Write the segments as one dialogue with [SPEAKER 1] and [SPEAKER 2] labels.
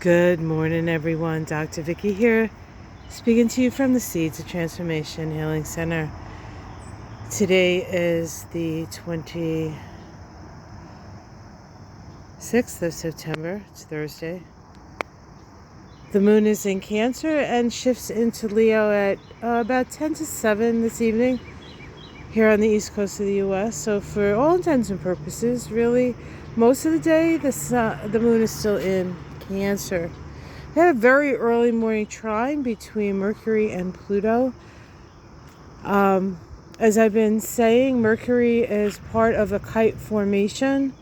[SPEAKER 1] Good morning, everyone. Dr. Vicky here, speaking to you from the Seeds of Transformation Healing Center. Today is the 26th of September. It's Thursday. The moon is in Cancer and shifts into Leo at about 10 to 7 this evening here on the east coast of the U.S. So for all intents and purposes, really, most of the day, the moon is still in Cancer. We had a very early morning trine between Mercury and Pluto. As I've been saying, Mercury is part of a kite formation,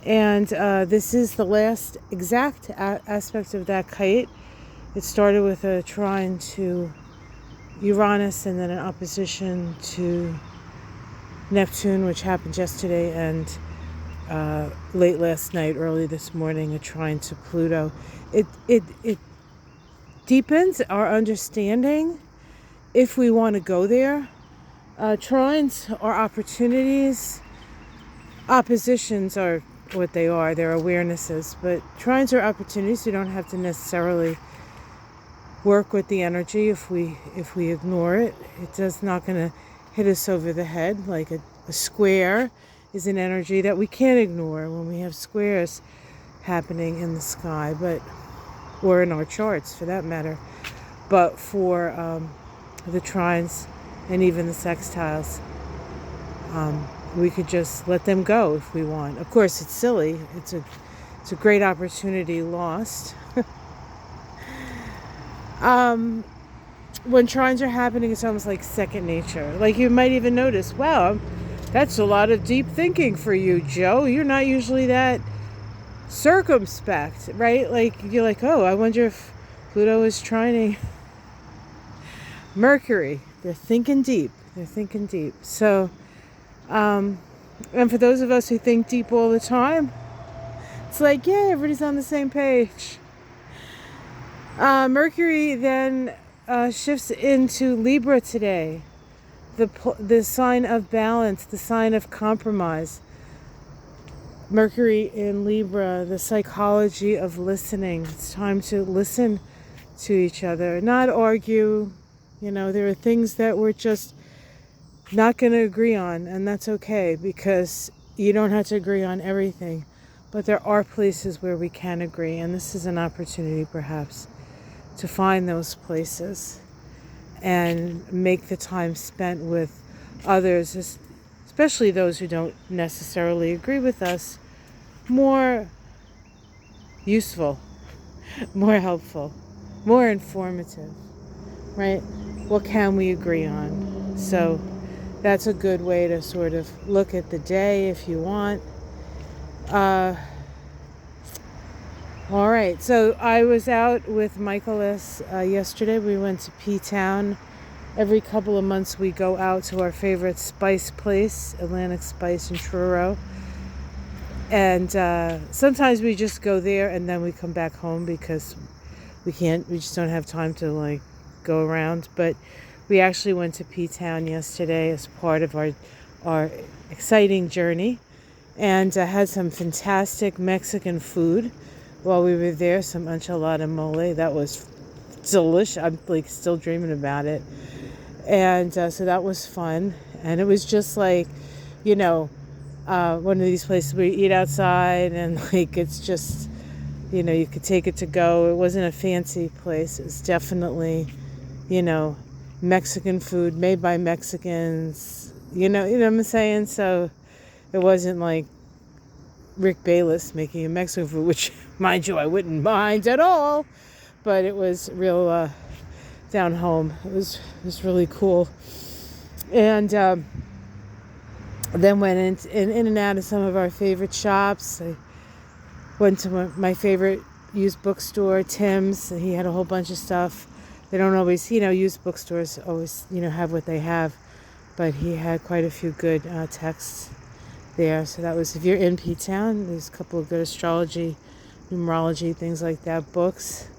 [SPEAKER 1] and this is the last exact aspect of that kite. It started with a trine to Uranus and then an opposition to Neptune, which happened yesterday, and late last night, early this morning, a trine to Pluto. It deepens our understanding if we want to go there. Trines are opportunities. Oppositions are what they are. They're awarenesses. But trines are opportunities. We don't have to necessarily work with the energy if we ignore it. It does not going to hit us over the head. Like a square is an energy that we can't ignore when we have squares happening in the sky, or in our charts for that matter. But for the trines and even the sextiles, we could just let them go if we want. Of course, it's silly. It's a great opportunity lost. When trines are happening, it's almost like second nature. Like you might even notice, wow, that's a lot of deep thinking for you, Joe. You're not usually that circumspect, right? Like you're like, oh, I wonder if Pluto is trining Mercury. They're thinking deep. So, and for those of us who think deep all the time, it's like, yeah, everybody's on the same page. Mercury then shifts into Libra today, the sign of balance, the sign of compromise. Mercury in Libra, the psychology of listening. It's time to listen to each other, not argue. There are things that we're just not going to agree on, and that's okay, because you don't have to agree on everything. But there are places where we can agree, and this is an opportunity perhaps to find those places and make the time spent with others, especially those who don't necessarily agree with us, more useful, more helpful, more informative, right? What can we agree on? So that's a good way to sort of look at the day if you want. All right, so I was out with Michaelis yesterday. We went to P-Town. Every couple of months we go out to our favorite spice place, Atlantic Spice in Truro. And sometimes we just go there and then we come back home because we just don't have time to go around. But we actually went to P-Town yesterday as part of our exciting journey, and had some fantastic Mexican food while we were there. Some enchilada mole. That was delish. I'm still dreaming about it. And so that was fun. And it was just one of these places where you eat outside and it's just, you could take it to go. It wasn't a fancy place. It was definitely, Mexican food made by Mexicans. You know what I'm saying? So it wasn't like Rick Bayless making a Mexican food, which, mind you, I wouldn't mind at all. But it was real down home. It was really cool. And then went in and out of some of our favorite shops. I went to my favorite used bookstore, Tim's. He had a whole bunch of stuff. They don't always, used bookstores always, have what they have. But he had quite a few good texts there. So that was, if you're in P-Town, there's a couple of good astrology, numerology, things like that, books.